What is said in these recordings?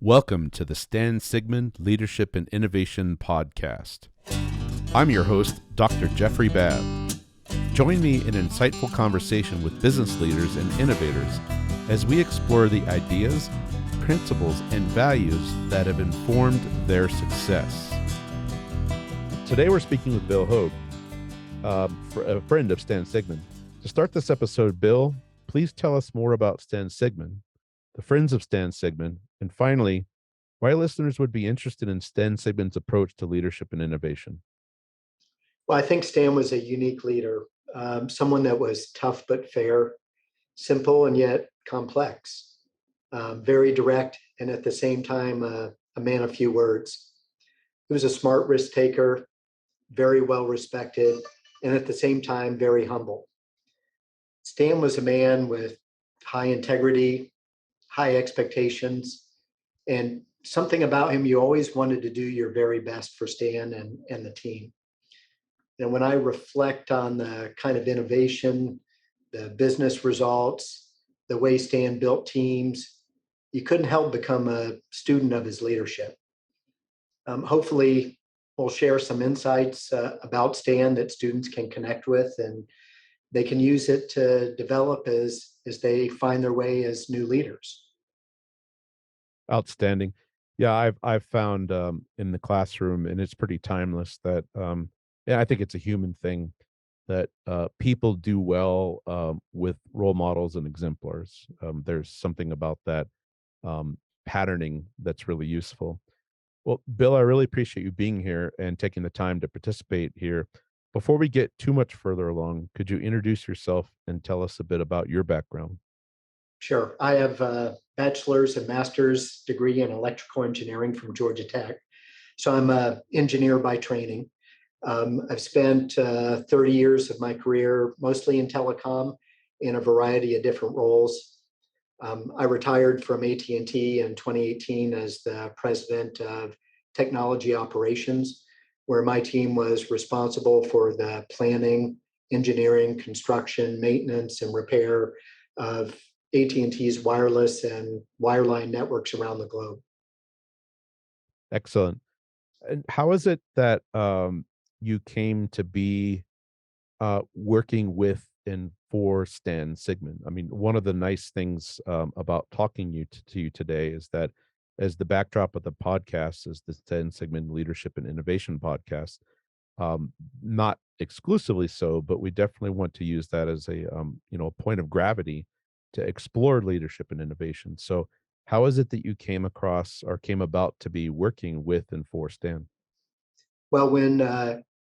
Welcome to the Stan Sigmund Leadership and Innovation Podcast. I'm your host, Dr. Jeffrey Babb. Join me in an insightful conversation with business leaders and innovators as we explore the ideas, principles, and values that have informed their success. Today we're speaking with Bill Hogg, a friend of Stan Sigmund. To start this episode, Bill, please tell us more about Stan Sigmund, the friends of Stan Sigmund, and finally, why listeners would be interested in Stan Sigmund's approach to leadership and innovation. Well, I think Stan was a unique leader, someone that was tough but fair, simple and yet complex, very direct, and at the same time, a man of few words. He was a smart risk taker, very well respected, and at the same time, very humble. Stan was a man with high integrity, high expectations, and something about him, you always wanted to do your very best for Stan and the team. And when I reflect on the kind of innovation, the business results, the way Stan built teams, you couldn't help become a student of his leadership. Hopefully, we'll share some insights about Stan that students can connect with, and they can use it to develop as they find their way as new leaders. Outstanding. Yeah, I've found in the classroom, and it's pretty timeless, that I think it's a human thing that people do well with role models and exemplars. There's something about that patterning that's really useful. Well, Bill, I really appreciate you being here and taking the time to participate here. Before we get too much further along, could you introduce yourself and tell us a bit about your background? Sure. I have a bachelor's and master's degree in electrical engineering from Georgia Tech. So I'm an engineer by training. I've spent 30 years of my career mostly in telecom in a variety of different roles. I retired from AT&T in 2018 as the president of technology operations, where my team was responsible for the planning, engineering, construction, maintenance, and repair of AT&T's wireless and wireline networks around the globe. Excellent. And how is it that you came to be working with and for Stan Sigmund? I mean, one of the nice things about talking to you today is that, as the backdrop of the podcast is the Stan Sigmund Leadership and Innovation Podcast. Not exclusively so, but we definitely want to use that as a a point of gravity to explore leadership and innovation. So, how is it that you came across or came about to be working with and for Stan? Well, when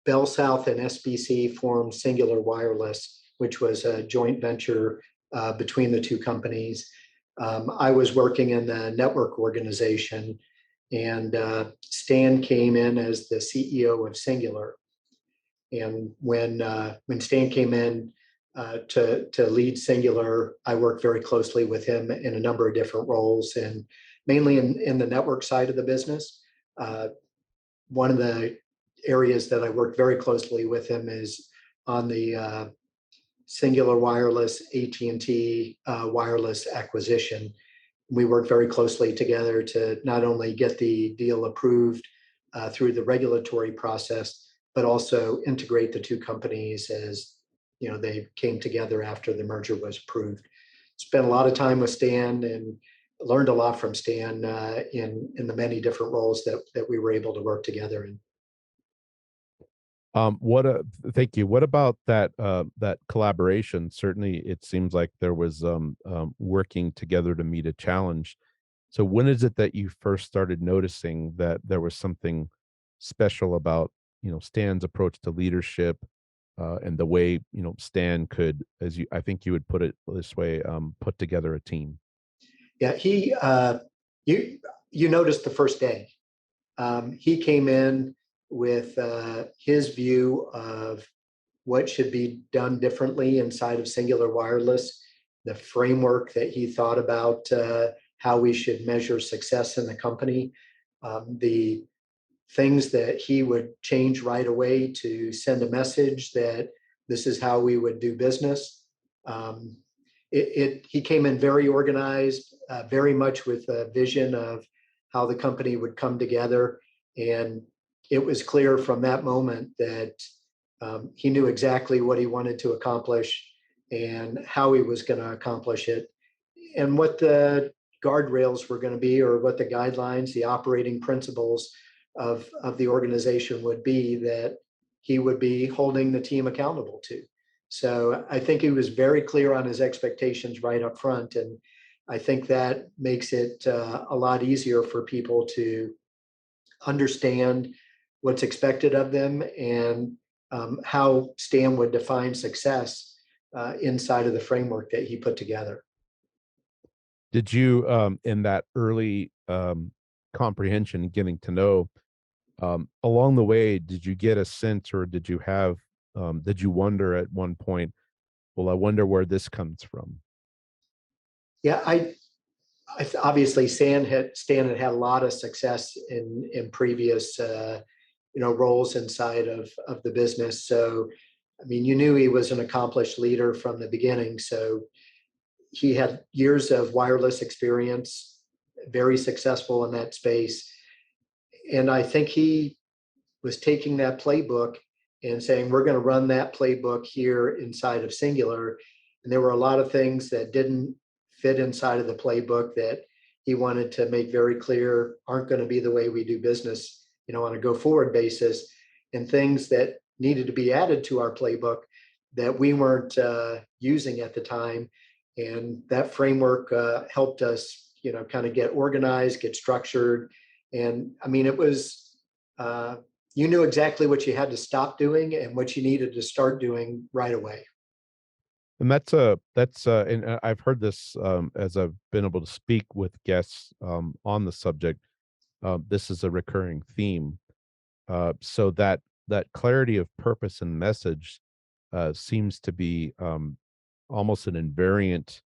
Bell South and SBC formed Singular Wireless, which was a joint venture between the two companies, I was working in the network organization, and Stan came in as the CEO of Singular. And when Stan came in to lead Singular, I worked very closely with him in a number of different roles, and mainly in the network side of the business. One of the areas that I worked very closely with him is on the Singular Wireless AT&T wireless acquisition. We worked very closely together to not only get the deal approved through the regulatory process, but also integrate the two companies as they came together after the merger was approved. Spent a lot of time with Stan and learned a lot from Stan in the many different roles that we were able to work together in. Thank you. What about that collaboration? Certainly, it seems like there was working together to meet a challenge. So, when is it that you first started noticing that there was something special about Stan's approach to leadership, and the way Stan could, I think you would put it this way, put together a team? Yeah, you noticed the first day. He came in with his view of what should be done differently inside of Singular Wireless, the framework that he thought about how we should measure success in the company, the things that he would change right away to send a message that this is how we would do business. He came in very organized, very much with a vision of how the company would come together. And it was clear from that moment that he knew exactly what he wanted to accomplish and how he was going to accomplish it and what the guardrails were going to be, or what the guidelines, the operating principles of the organization would be that he would be holding the team accountable to. So I think he was very clear on his expectations right up front. And I think that makes it a lot easier for people to understand what's expected of them and how Stan would define success inside of the framework that he put together. Did you, in that early comprehension, getting to know, along the way, did you get a sense, or did you wonder at one point, well, I wonder where this comes from? Yeah, obviously Stan had a lot of success in previous roles inside of the business. So I mean, you knew he was an accomplished leader from the beginning. So he had years of wireless experience, very successful in that space. And I think he was taking that playbook and saying, we're going to run that playbook here inside of Singular. And there were a lot of things that didn't fit inside of the playbook that he wanted to make very clear aren't going to be the way we do business, on a go forward basis, and things that needed to be added to our playbook that we weren't using at the time. And that framework helped us, kind of get organized, get structured. And I mean, it was, you knew exactly what you had to stop doing and what you needed to start doing right away. And and I've heard this, as I've been able to speak with guests on the subject. This is a recurring theme. So that clarity of purpose and message seems to be almost an invariant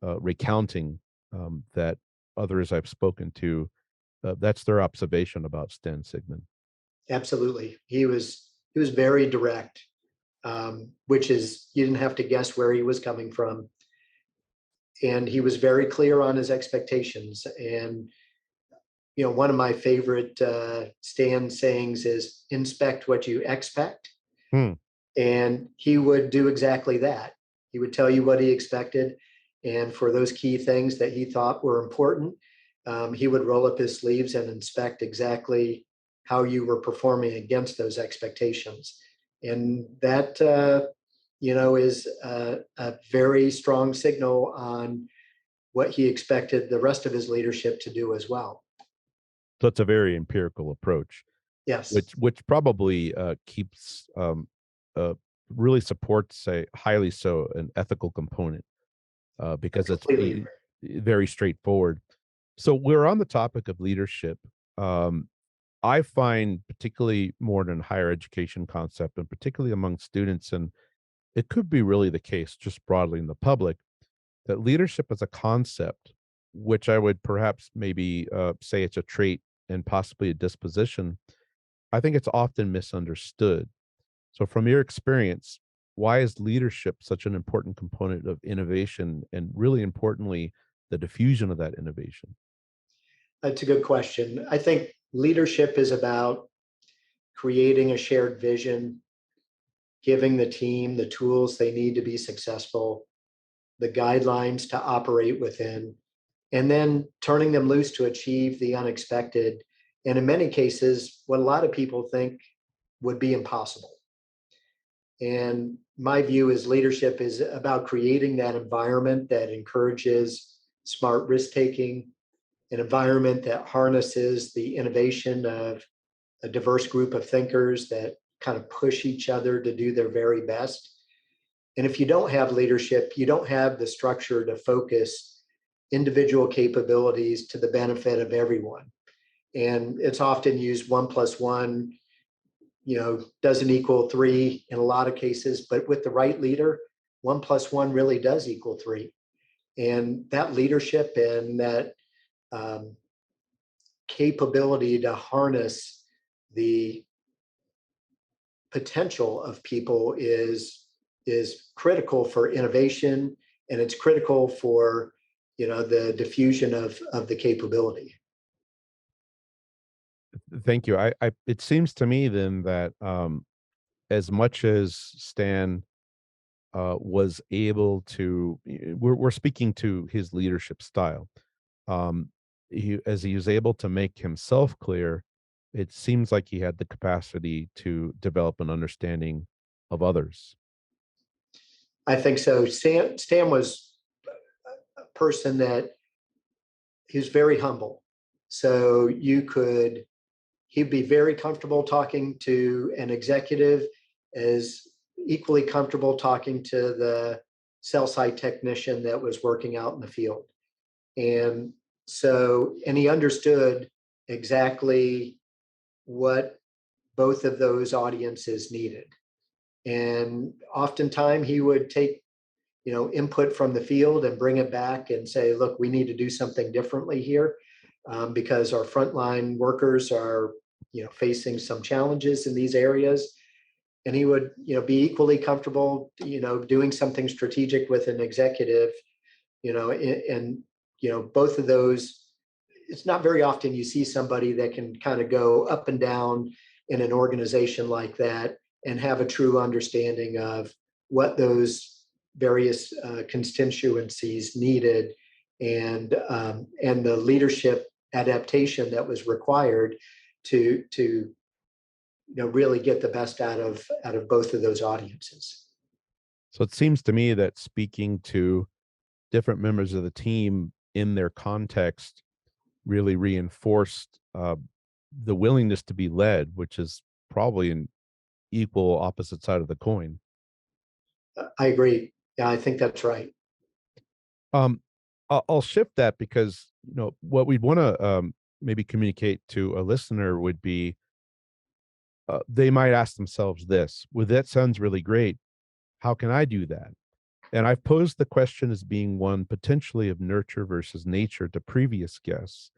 recounting that others I've spoken to. That's their observation about Stan Sigmund. Absolutely. He was very direct, which is, you didn't have to guess where he was coming from. And he was very clear on his expectations. And, one of my favorite Stan sayings is inspect what you expect. Hmm. And he would do exactly that. He would tell you what he expected. And for those key things that he thought were important, he would roll up his sleeves and inspect exactly how you were performing against those expectations. And that, is a very strong signal on what he expected the rest of his leadership to do as well. So it's a very empirical approach, Yes, which probably keeps uh, really supports a highly so an ethical component, I because it's completely agree. very straightforward. So we're on the topic of leadership. Um, I find, particularly more than higher education concept, and particularly among students, and it could be really the case just broadly in the public, that leadership as a concept, which I would perhaps maybe say it's a trait and possibly a disposition, I think it's often misunderstood. So, from your experience, why is leadership such an important component of innovation, and really importantly, the diffusion of that innovation? That's a good question. I think leadership is about creating a shared vision, giving the team the tools they need to be successful, the guidelines to operate within, and then turning them loose to achieve the unexpected. And in many cases, what a lot of people think would be impossible. And my view is leadership is about creating that environment that encourages smart risk taking, an environment that harnesses the innovation of a diverse group of thinkers that kind of push each other to do their very best. And if you don't have leadership, you don't have the structure to focus individual capabilities to the benefit of everyone. And it's often used 1+1, doesn't equal 3 in a lot of cases, but with the right leader, 1+1 really does equal 3. And that leadership and that um, capability to harness the potential of people is critical for innovation, and it's critical for the diffusion of the capability. Thank you. It seems to me then that as much as Stan was able to, we're speaking to his leadership style. Um, as he was able to make himself clear, it seems like he had the capacity to develop an understanding of others. I think so. Stan was a person that he was very humble. So he'd be very comfortable talking to an executive, as equally comfortable talking to the cell site technician that was working out in the field. And and he understood exactly what both of those audiences needed. And oftentimes he would take, input from the field and bring it back and say, look, we need to do something differently here, because our frontline workers are, facing some challenges in these areas. And he would, be equally comfortable, doing something strategic with an executive, and both of those, it's not very often you see somebody that can kind of go up and down in an organization like that and have a true understanding of what those various constituencies needed, and the leadership adaptation that was required to really get the best out of both of those audiences. So it seems to me that speaking to different members of the team in their context really reinforced the willingness to be led, which is probably an equal opposite side of the coin. I agree. Yeah, I think that's right. Um, I'll shift that because what we'd want to maybe communicate to a listener would be they might ask themselves this: "Well, that sounds really great. How can I do that?" And I've posed the question as being one potentially of nurture versus nature to previous guests,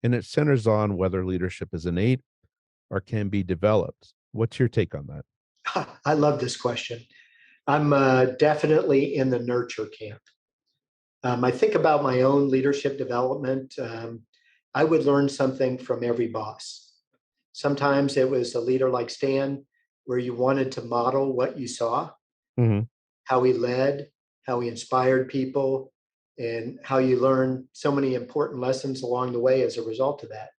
and it centers on whether leadership is innate or can be developed. What's your take on that? I love this question. I'm definitely in the nurture camp. I think about my own leadership development. I would learn something from every boss. Sometimes it was a leader like Stan, where you wanted to model what you saw, Mhm. how he led, how he inspired people, and how you learn so many important lessons along the way as a result of that.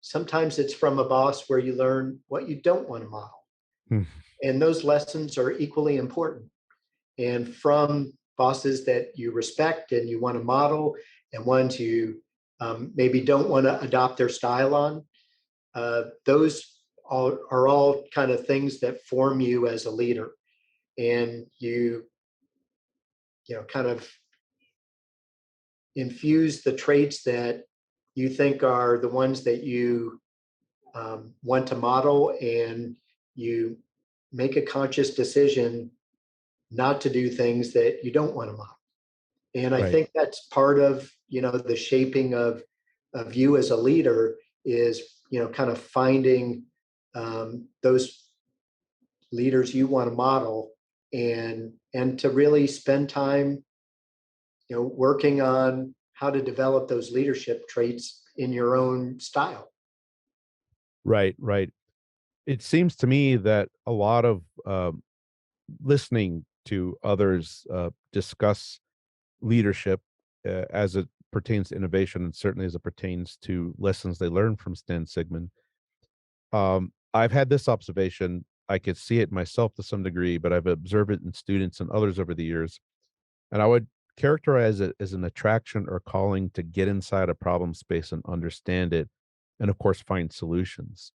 Sometimes it's from a boss where you learn what you don't want to model. Mm. And those lessons are equally important. And from bosses that you respect and you want to model, and ones you maybe don't want to adopt their style on, those are all kind of things that form you as a leader. And kind of infuse the traits that you think are the ones that you want to model, and you make a conscious decision not to do things that you don't want to model. And I Right. think that's part of, the shaping of you as a leader is, kind of finding those leaders you want to model, and to really spend time, working on how to develop those leadership traits in your own style. Right, right. It seems to me that a lot of listening to others discuss leadership as it pertains to innovation, and certainly as it pertains to lessons they learn from Stan Sigmund. I've had this observation. I could see it myself to some degree, but I've observed it in students and others over the years. And I would characterize it as an attraction or calling to get inside a problem space and understand it, and of course, find solutions.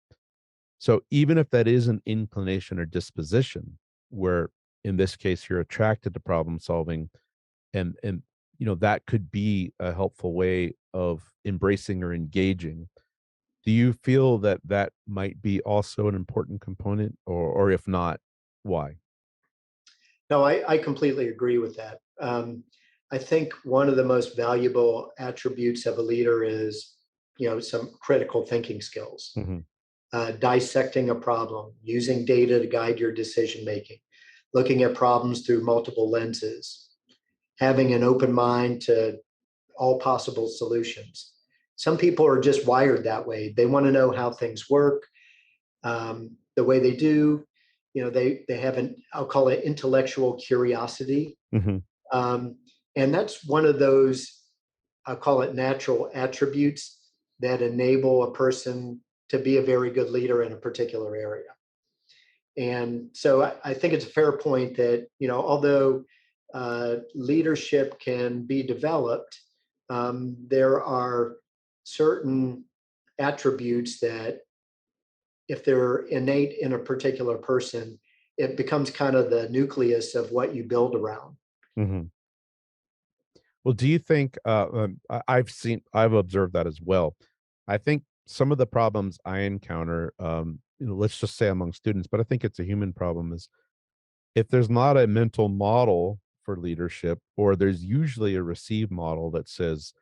So even if that is an inclination or disposition, where in this case you're attracted to problem solving, and that could be a helpful way of embracing or engaging. Do you feel that that might be also an important component, or if not, why? No, I completely agree with that. I think one of the most valuable attributes of a leader is, some critical thinking skills, Mhm. dissecting a problem, using data to guide your decision making, looking at problems through multiple lenses, having an open mind to all possible solutions. some people are just wired that way. They want to know how things work, the way they do. They have an, I'll call it intellectual curiosity. Hmm. Um, and that's one of those, I'll call it natural attributes that enable a person to be a very good leader in a particular area. And so I think it's a fair point that, although leadership can be developed, there are certain attributes that, if they're innate in a particular person, it becomes kind of the nucleus of what you build around. Hmm. Well, do you think I've observed that as well. I think some of the problems I encounter, let's just say among students, but I think it's a human problem, is if there's not a mental model for leadership, or there's usually a received model that says,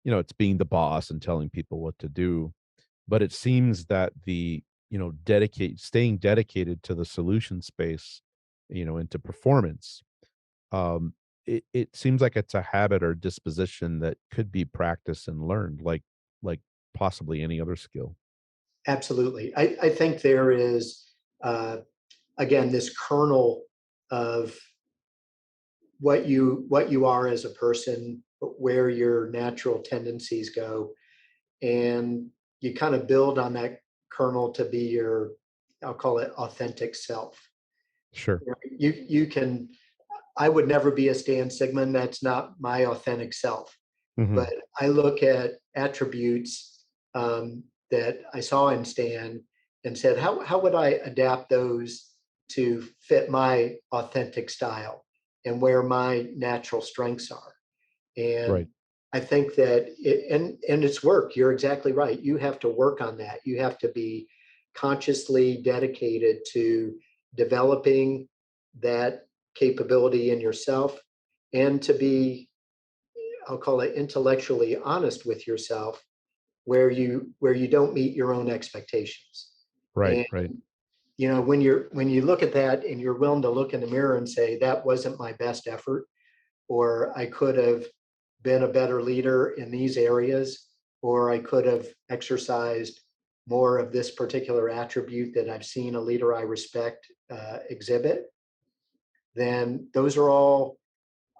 it's being the boss and telling people what to do. But it seems that staying dedicated to the solution space, into performance, it seems like it's a habit or disposition that could be practiced and learned, like possibly any other skill. Absolutely. I think there is, uh, again, this kernel of what you are as a person, where your natural tendencies go, and you kind of build on that kernel to be your, I'll call it authentic self. Sure. You can, I would never be a Stan Sigman. That's not my authentic self. Hmm. But I look at attributes that I saw in Stan and said, how would I adapt those to fit my authentic style and where my natural strengths are? And Right. I think that and it's work. You're exactly right. You have to work on that. You have to be consciously dedicated to developing that capability in yourself, and to be, I'll call it intellectually honest with yourself, where you don't meet your own expectations. Right. And Right. when you look at that and you're willing to look in the mirror and say that wasn't my best effort, or I could have been a better leader in these areas, or I could have exercised more of this particular attribute that I've seen a leader I respect exhibit, then those are all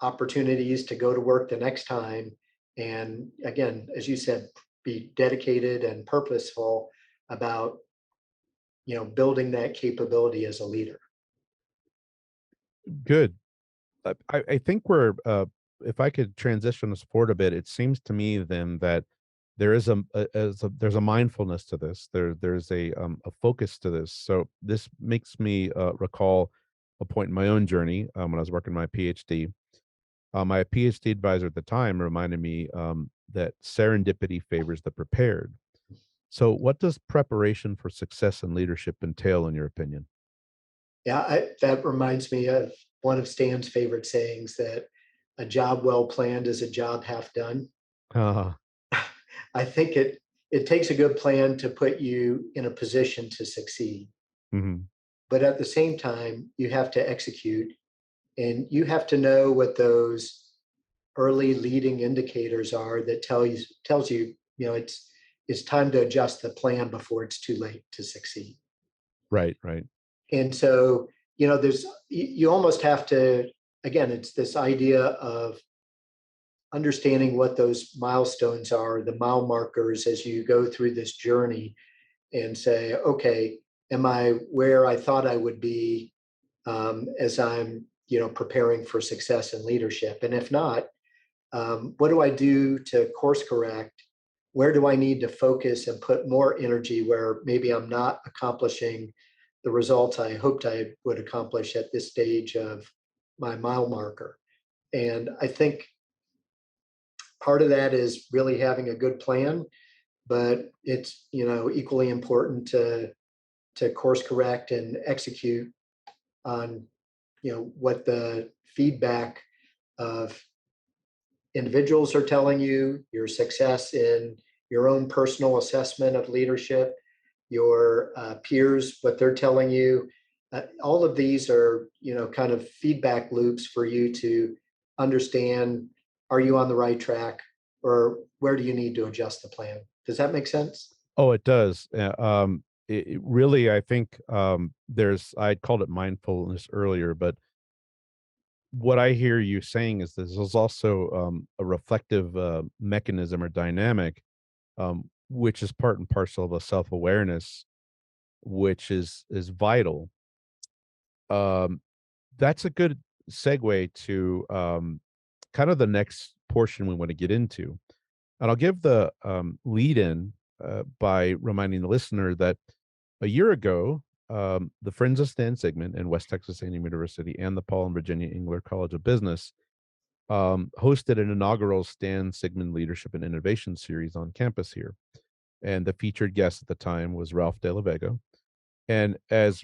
opportunities to go to work the next time. And again, as you said, be dedicated and purposeful about, building that capability as a leader. Good. I think we're if I could transition the sport a bit, it seems to me then that there is there's a mindfulness to this. There's a focus to this. So this makes me recall a point in my own journey, when I was working my PhD. My PhD advisor at the time reminded me, that serendipity favors the prepared. So, what does preparation for success and leadership entail, in your opinion? Yeah, that reminds me of one of Stan's favorite sayings, that a job well planned is a job half done. Uh, I think it takes a good plan to put you in a position to succeed. mhm. But at the same time, you have to execute, and you have to know what those early leading indicators are that tells you, it's time to adjust the plan before it's too late to succeed. Right, right, And so, there's you almost have to, again, it's this idea of understanding what those milestones are, the mile markers as you go through this journey, and say, okay, am I where I thought I would be, as I'm, preparing for success in leadership? And if not, what do I do to course correct? Where do I need to focus and put more energy where maybe I'm not accomplishing the results I hoped I would accomplish at this stage of my mile marker? And I think part of that is really having a good plan, but it's, equally important to course correct and execute on, what the feedback of individuals are telling you, your success in your own personal assessment of leadership, your peers, what they're telling you. All of these are, kind of feedback loops for you to understand, are you on the right track? or where do you need to adjust the plan? Does that make sense? Oh, it does. It really, I think, I called it mindfulness earlier, but what I hear you saying is this is also a reflective mechanism or dynamic, which is part and parcel of a self awareness, which is vital. Um, that's a good segue to kind of the next portion we want to get into. And I'll give the lead in by reminding the listener that a year ago, the Friends of Stan Sigmund and West Texas A&M University and the Paul and Virginia Engler College of Business hosted an inaugural Stan Sigmund Leadership and Innovation series on campus here. And the featured guest at the time was Ralph De La Vega. And as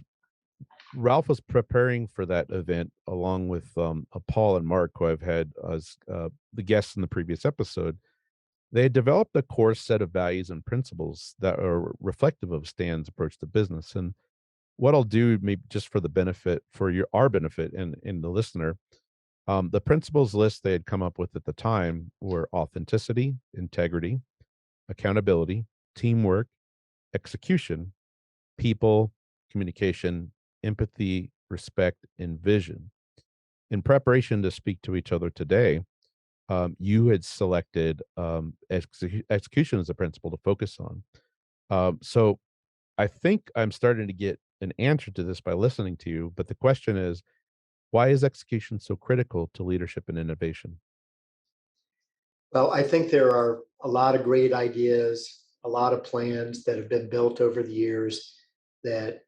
Ralph was preparing for that event, along with Paul and Mark, who I've had as the guests in the previous episode, they had developed a core set of values and principles that are reflective of Stan's approach to business. And what I'll do, maybe just for the benefit, for our benefit and in the listener, the principles list they had come up with at the time were authenticity, integrity, accountability, teamwork, execution, people, communication, empathy, respect, and vision. In preparation to speak to each other today, you had selected execution as a principle to focus on. So I think I'm starting to get an answer to this by listening to you. But the question is, why is execution so critical to leadership and innovation? Well, I think there are a lot of great ideas, a lot of plans that have been built over the years that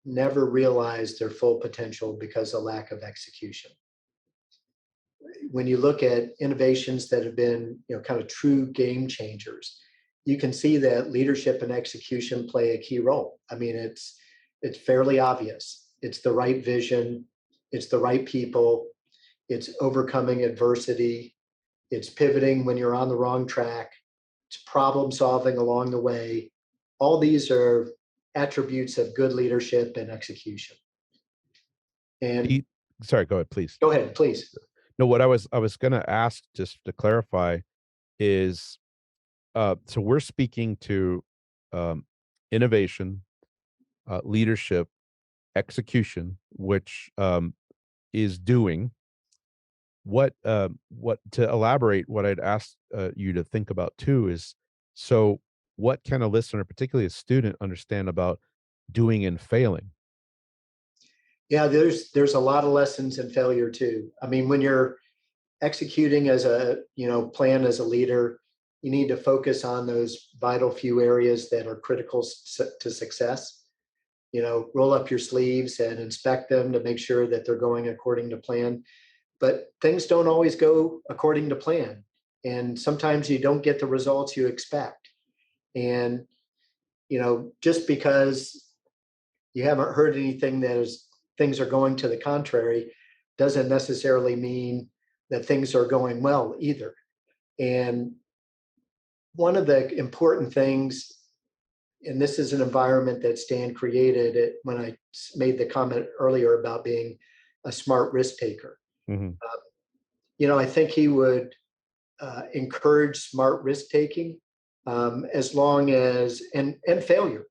never realized their full potential because of lack of execution. When you look at innovations that have been, kind of true game changers, you can see that leadership and execution play a key role. I mean, it's fairly obvious. It's the right vision, it's the right people, it's overcoming adversity, it's pivoting when you're on the wrong track, it's problem solving along the way. All these are attributes of good leadership and execution. And Sorry, go ahead, please. go ahead, please. No, what I was going to ask, just to clarify, is so we're speaking to um, innovation, leadership, execution, which is doing what to elaborate. What I'd ask you to think about too is, so what can a listener, particularly a student, understand about doing and failing? Yeah, there's a lot of lessons in failure too. I mean, when you're executing as a plan as a leader, you need to focus on those vital few areas that are critical to success. Roll up your sleeves and inspect them to make sure that they're going according to plan. But things don't always go according to plan, and sometimes you don't get the results you expect. And just because you haven't heard anything that is things are going to the contrary doesn't necessarily mean that things are going well either. And one of the important things, and this is an environment that Stan created it when I made the comment earlier about being a smart risk taker. Mm-hmm. I think he would encourage smart risk taking, as long as and failure,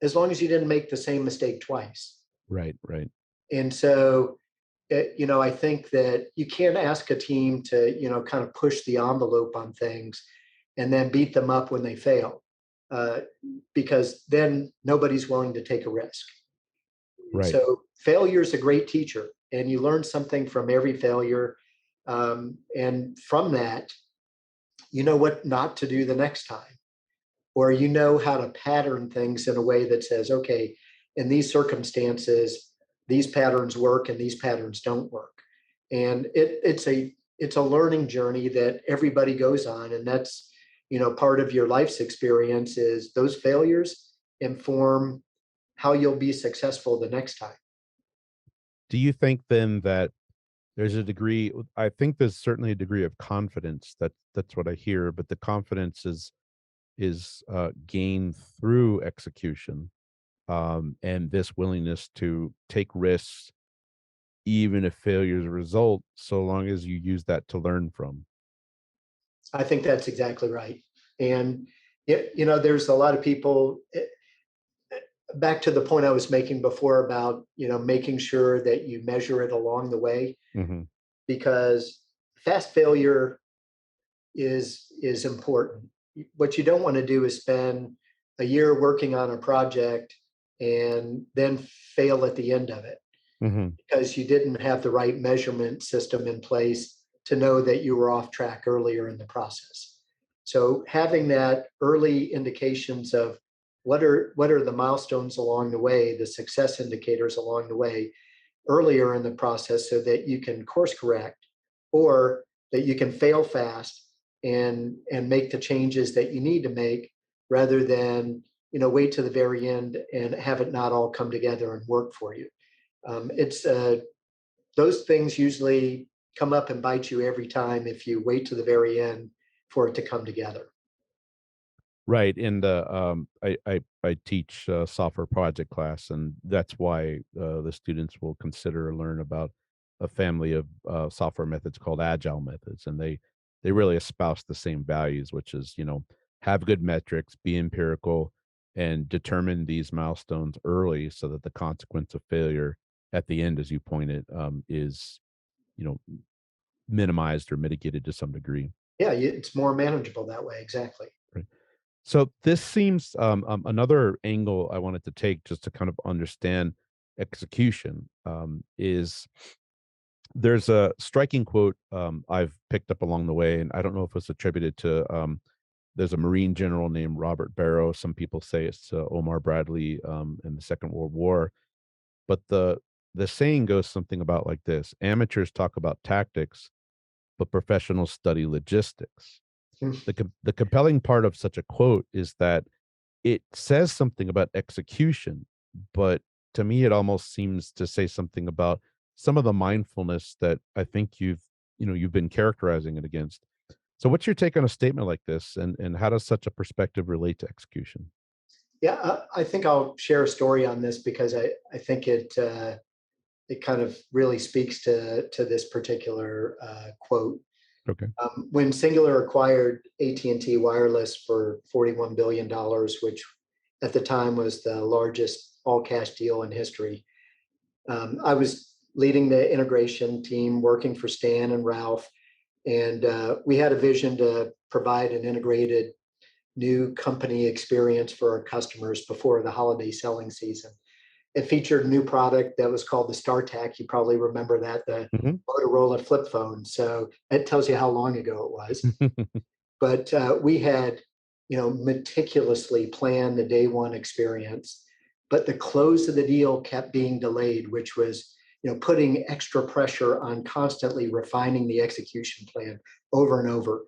as long as you didn't make the same mistake twice. Right, right. And so, I think that you can't ask a team to, kind of push the envelope on things and then beat them up when they fail, uh, because then nobody's willing to take a risk. Right. So failure is a great teacher, and you learn something from every failure. And from that, you know what not to do the next time, or you know how to pattern things in a way that says, okay, in these circumstances, these patterns work and these patterns don't work. And it's a learning journey that everybody goes on, and that's part of your life's experience is those failures inform how you'll be successful the next time. Do you think then that there's a degree? I think there's certainly a degree of confidence. That's what I hear, but the confidence is gained through execution, and this willingness to take risks, even if failures result, so long as you use that to learn from. I think that's exactly right. And there's a lot of people, back to the point I was making before about, making sure that you measure it along the way, Mm-hmm. because fast failure is important. What you don't want to do is spend a year working on a project and then fail at the end of it Mm-hmm. because you didn't have the right measurement system in place to know that you were off track earlier in the process. So having that early indications of what are the milestones along the way, the success indicators along the way earlier in the process, so that you can course correct, or that you can fail fast and make the changes that you need to make, rather than wait to the very end and have it not all come together and work for you. It's Those things usually come up and bite you every time if you wait to the very end for it to come together. Right. And I teach software project class, and that's why the students will consider or learn about a family of software methods called agile methods, and they really espouse the same values, which is have good metrics, be empirical, and determine these milestones early, so that the consequence of failure at the end, as you pointed, is you know minimized or mitigated to some degree. Yeah, it's more manageable that way. Exactly. Right. So this seems another angle I wanted to take, just to kind of understand execution, is there's a striking quote I've picked up along the way, and I don't know if it's attributed to. There's a Marine general named Robert Barrow. Some people say it's Omar Bradley in the Second World War, but the saying goes something about like this: amateurs talk about tactics, but professionals study logistics. The compelling part of such a quote is that it says something about execution, but to me, it almost seems to say something about some of the mindfulness that I think you've been characterizing it against. So what's your take on a statement like this, and how does such a perspective relate to execution? Yeah, I think I'll share a story on this because I think it kind of really speaks to this particular quote. Okay. When Singular acquired AT&T Wireless for $41 billion, which at the time was the largest all cash deal in history, I was leading the integration team, working for Stan and Ralph, and we had a vision to provide an integrated new company experience for our customers before the holiday selling season. It featured a new product that was called the StarTAC. You probably remember that, the Hmm. Motorola flip phone. So it tells you how long ago it was. But we had, meticulously planned the day one experience. But the close of the deal kept being delayed, which was, putting extra pressure on constantly refining the execution plan over and over.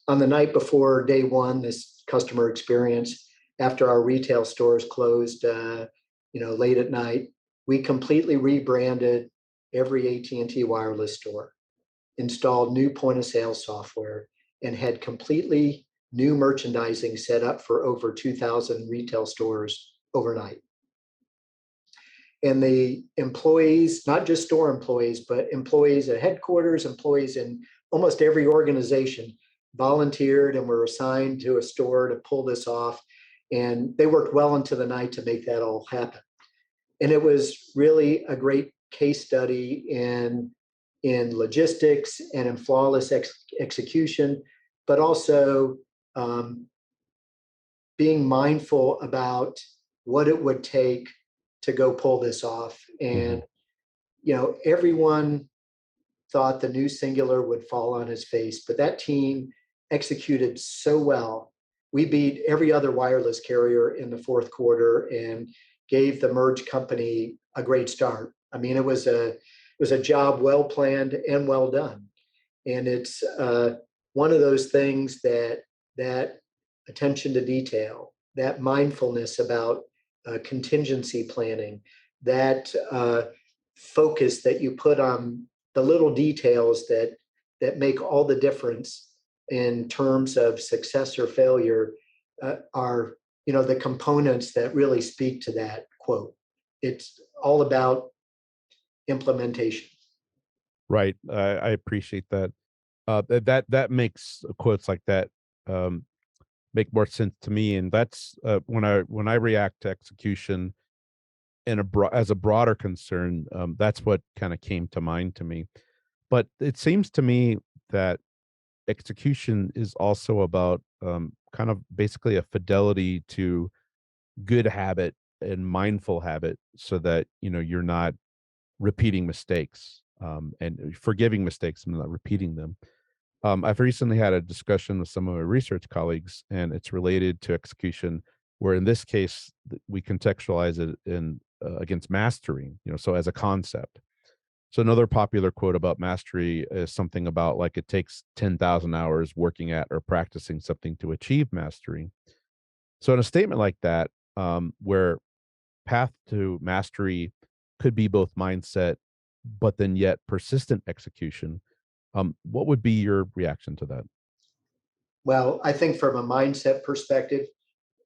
On the night before day one, this customer experience, after our retail stores closed, late at night, we completely rebranded every AT&T wireless store, installed new point of sale software, and had completely new merchandising set up for over 2,000 retail stores overnight. And the employees, not just store employees, but employees at headquarters, employees in almost every organization, volunteered and were assigned to a store to pull this off. And they worked well into the night to make that all happen. And it was really a great case study in logistics and in flawless execution, but also um, being mindful about what it would take to go pull this off. Hmm. And everyone thought the new Singular would fall on his face, but that team executed so well. We beat every other wireless carrier in the fourth quarter and gave the merged company a great start. I mean, it was a job well planned and well done, and it's one of those things that attention to detail, that mindfulness about contingency planning, that focus that you put on the little details that make all the difference in terms of success or failure, are the components that really speak to that quote. It's all about implementation. Right. I appreciate that. That makes quotes like that um, make more sense to me, and that's when I react to execution as a broader concern. That's what kind of came to mind to me. But it seems to me that execution is also about kind of basically a fidelity to good habit and mindful habit, so that you're not repeating mistakes, and forgiving mistakes and not repeating them. I've recently had a discussion with some of my research colleagues, and it's related to execution, where in this case we contextualize it in against mastery, so as a concept. So another popular quote about mastery is something about like it takes 10,000 hours working at or practicing something to achieve mastery. So in a statement like that, where path to mastery could be both mindset, but then yet persistent execution, what would be your reaction to that? Well, I think from a mindset perspective,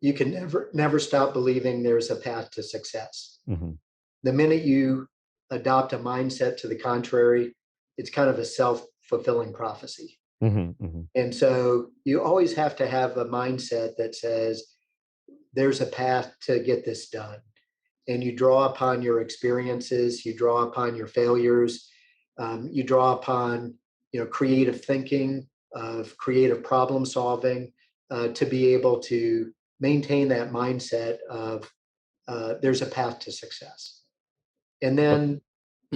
you can never stop believing there's a path to success. Hmm. The minute you adopt a mindset to the contrary, it's kind of a self-fulfilling prophecy. Hmm. Hmm. And so you always have to have a mindset that says there's a path to get this done. And you draw upon your experiences, you draw upon your failures, you draw upon creative thinking, of creative problem solving, to be able to maintain that mindset of there's a path to success. And But then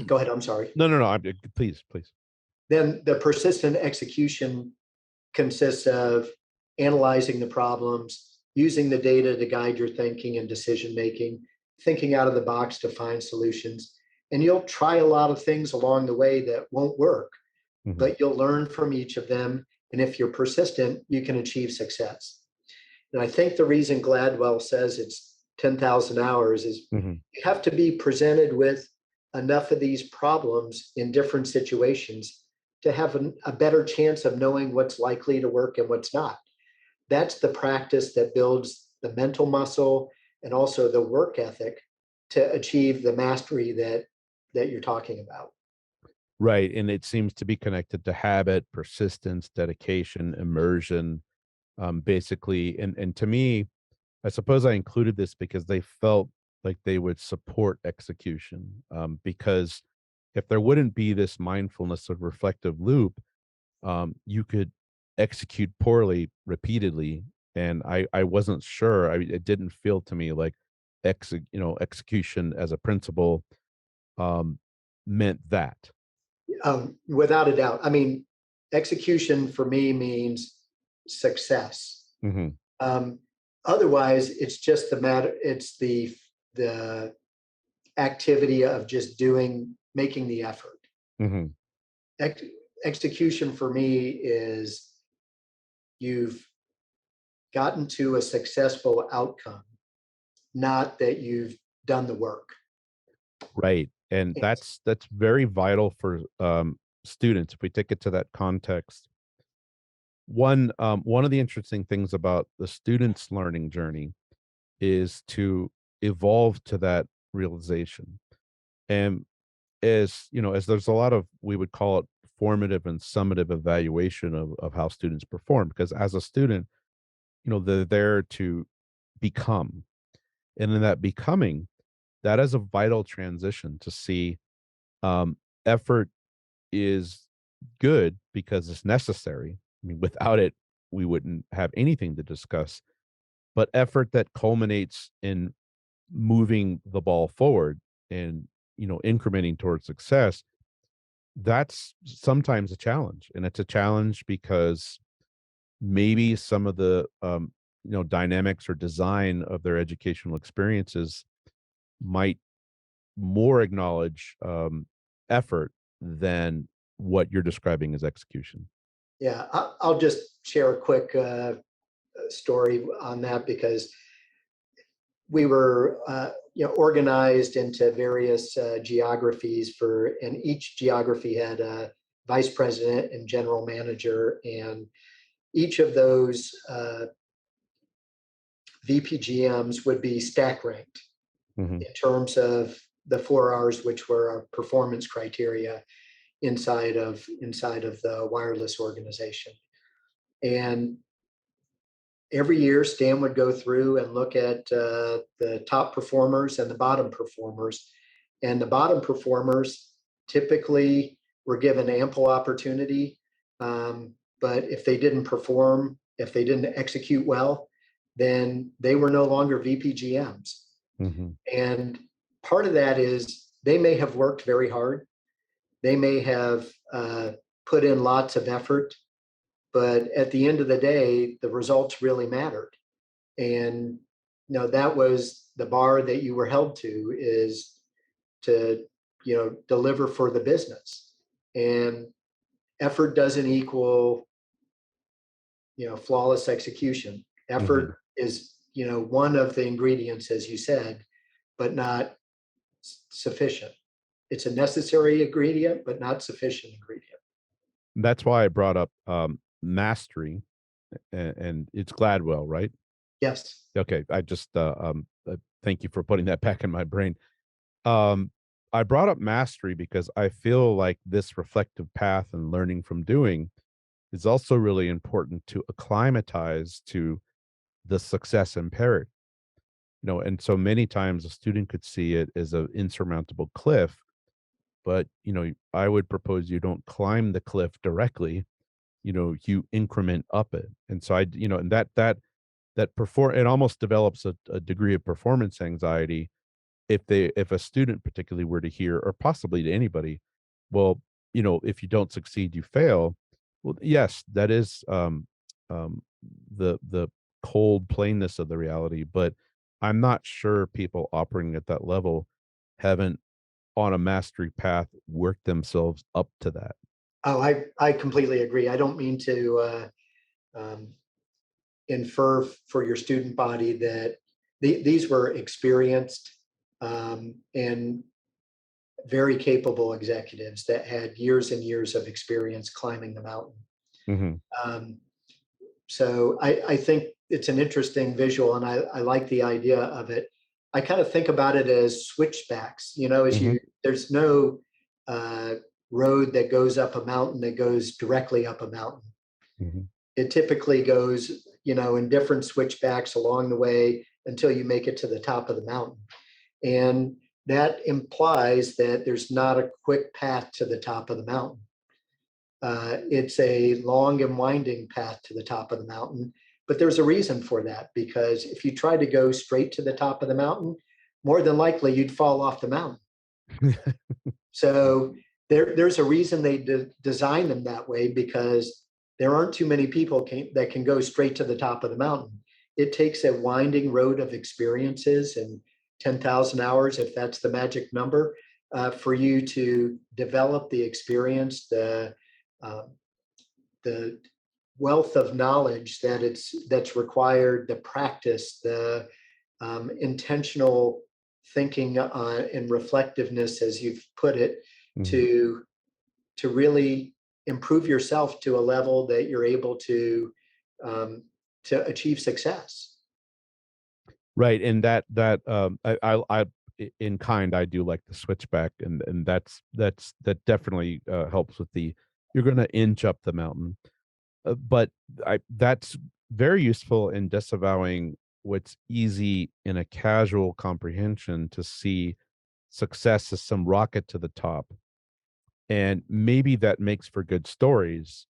go ahead, I'm sorry. no, no, no. Please, please. Then the persistent execution consists of analyzing the problems, using the data to guide your thinking and decision making, thinking out of the box to find solutions. And you'll try a lot of things along the way that won't work, Hmm. but you'll learn from each of them. And if you're persistent, you can achieve success. And I think the reason Gladwell says it's 10,000 hours is Hmm. you have to be presented with enough of these problems in different situations to have a better chance of knowing what's likely to work and what's not. That's the practice that builds the mental muscle and also the work ethic to achieve the mastery that you're talking about. Right, and it seems to be connected to habit, persistence, dedication, immersion, basically. And to me, I suppose I included this because they felt like they would support execution. Because if there wouldn't be this mindfulness of reflective loop, you could execute poorly repeatedly. And I wasn't sure. It didn't feel to me like execution as a principle um, meant that. Without a doubt. I mean, execution for me means success. Hmm. Um, Otherwise, it's just the matter. It's the activity of just making the effort. Hmm. Ex- Execution for me is you've gotten to a successful outcome, not that you've done the work. Right, and that's very vital for students. If we take it to that context, one of the interesting things about the student's learning journey is to evolve to that realization. And as there's a lot of, we would call it, formative and summative evaluation of how students perform, because as a student, they're there to become, and in that becoming, that is a vital transition to see. Effort is good because it's necessary. I mean, without it, we wouldn't have anything to discuss. But effort that culminates in moving the ball forward and incrementing towards success, that's sometimes a challenge. And it's a challenge because maybe some of the dynamics or design of their educational experiences might more acknowledge effort than what you're describing as execution. Yeah, I'll just share a quick story on that because we were organized into various geographies and each geography had a vice president and general manager, and each of those VPGMs would be stack ranked Hmm. in terms of the 4 R's, which were our performance criteria. inside of the wireless organization. And every year, Stan would go through and look at the top performers and the bottom performers. And the bottom performers typically were given ample opportunity. But if they didn't perform, if they didn't execute well, then they were no longer VPGMs. Mm-hmm. And part of that is they may have worked very hard. They may have put in lots of effort, but at the end of the day, the results really mattered. And that was the bar that you were held to, is to deliver for the business. And effort doesn't equal flawless execution. Effort is one of the ingredients, as you said, but not sufficient. It's a necessary ingredient, but not sufficient ingredient. That's why I brought up mastery, and it's Gladwell, right? Yes. Okay, I just thank you for putting that back in my brain. I brought up mastery because I feel like this reflective path and learning from doing is also really important to acclimatize to the success imperative. And so many times a student could see it as an insurmountable cliff, but I would propose you don't climb the cliff directly. You increment up it. And so and that perform it almost develops a degree of performance anxiety if a student particularly were to hear, or possibly to anybody, well, if you don't succeed, you fail. Well, yes, that is um the cold plainness of the reality, but I'm not sure people operating at that level haven't, on a mastery path, worked themselves up to that. Oh, I completely agree. I don't mean to um, infer for your student body that these were experienced and very capable executives that had years and years of experience climbing the mountain. Mm-hmm. Um, so I think it's an interesting visual, and I like the idea of it. I kind of think about it as switchbacks. As Mm-hmm. there's no road that goes up a mountain that goes directly up a mountain. Mm-hmm. It typically goes, in different switchbacks along the way until you make it to the top of the mountain. And that implies that there's not a quick path to the top of the mountain. It's a long and winding path to the top of the mountain, but there's a reason for that, because if you try to go straight to the top of the mountain, more than likely you'd fall off the mountain. So there's a reason they design them that way, because there aren't too many people that can go straight to the top of the mountain. It takes a winding road of experiences and 10,000 hours, if that's the magic number, for you to develop the experience, the wealth of knowledge that's required, the practice, the intentional thinking and reflectiveness, as you've put it, Mm-hmm. to really improve yourself to a level that you're able um, to achieve success. Right, and I in kind, I do like the switchback, and that definitely helps with the, you're going to inch up the mountain, but that's very useful in disavowing what's easy in a casual comprehension to see success as some rocket to the top, and maybe that makes for good stories,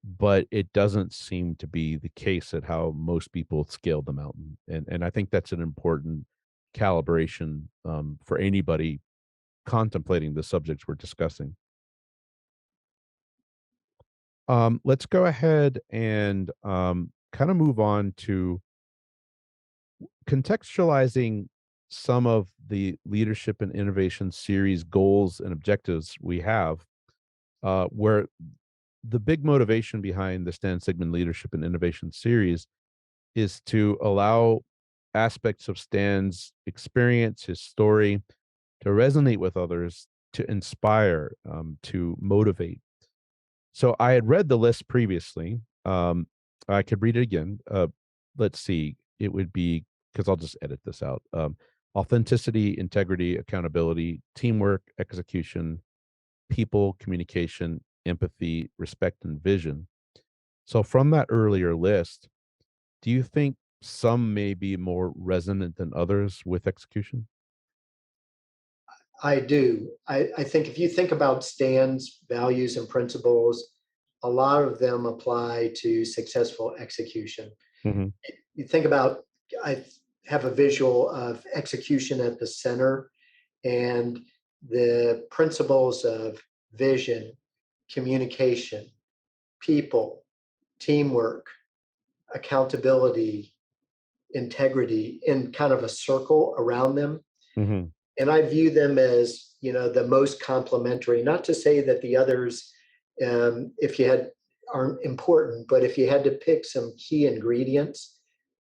but it doesn't seem to be the case at how most people scale the mountain. And I think that's an important calibration for anybody contemplating the subjects we're discussing. Let's go ahead and kind of move on to contextualizing some of the leadership and innovation series goals and objectives we have, where the big motivation behind the Stan Sigman Leadership and Innovation series is to allow aspects of Stan's experience, his story, to resonate with others, to inspire, to motivate. So I had read the list previously. I could read it again. Let's see. It would be, because I'll just edit this out. Authenticity, integrity, accountability, teamwork, execution, people, communication, empathy, respect, and vision. So, from that earlier list, do you think some may be more resonant than others with execution? I do. I think if you think about Stan's values and principles, a lot of them apply to successful execution. Hmm. You think about, I have a visual of execution at the center, and the principles of vision, communication, people, teamwork, accountability, integrity in kind of a circle around them. Hmm. And I view them as, the most complementary. Not to say that the others, if you had, aren't important, but if you had to pick some key ingredients,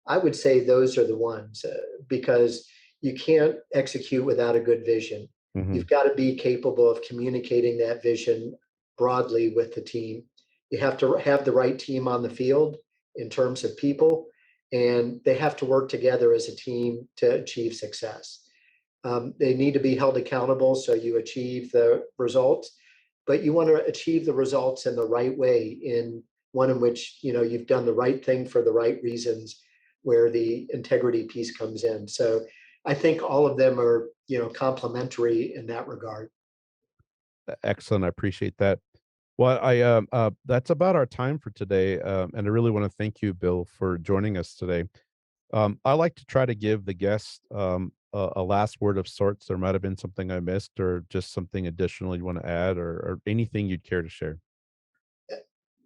I would say those are the ones, because you can't execute without a good vision. Hmm. You've got to be capable of communicating that vision broadly with the team. You have to have the right team on the field in terms of people, and they have to work together as a team to achieve success. They need to be held accountable so you achieve the results, but you want to achieve the results in the right way, in one in which you've done the right thing for the right reasons, where the integrity piece comes in. So I think all of them are complementary in that regard. Excellent. I appreciate that. Well, that's about our time for today. And I really want to thank you, Bill, for joining us today. I like to try to give the guest a last word of sorts. There might have been something I missed, or just something additional you want to add, or anything you'd care to share.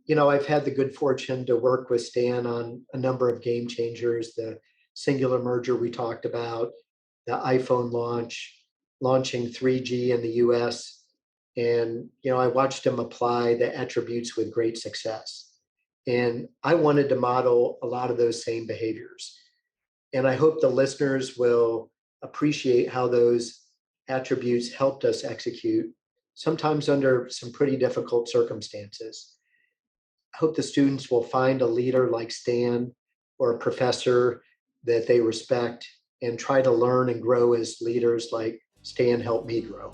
I've had the good fortune to work with Stan on a number of game changers, the singular merger we talked about, the iPhone launching 3G in the US. And, I watched him apply the attributes with great success. And I wanted to model a lot of those same behaviors. And I hope the listeners will appreciate how those attributes helped us execute, sometimes under some pretty difficult circumstances. I hope the students will find a leader like Stan, or a professor that they respect, and try to learn and grow as leaders like Stan helped me grow.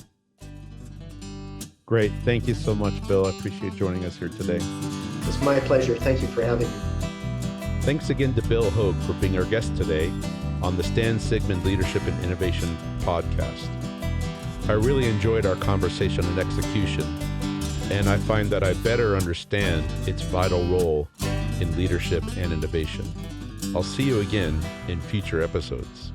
Great. Thank you so much, Bill. I appreciate joining us here today. It's my pleasure. Thank you for having me. Thanks again to Bill Hogg for being our guest today on the Stan Sigmund Leadership and Innovation podcast. I really enjoyed our conversation on execution, and I find that I better understand its vital role in leadership and innovation. I'll see you again in future episodes.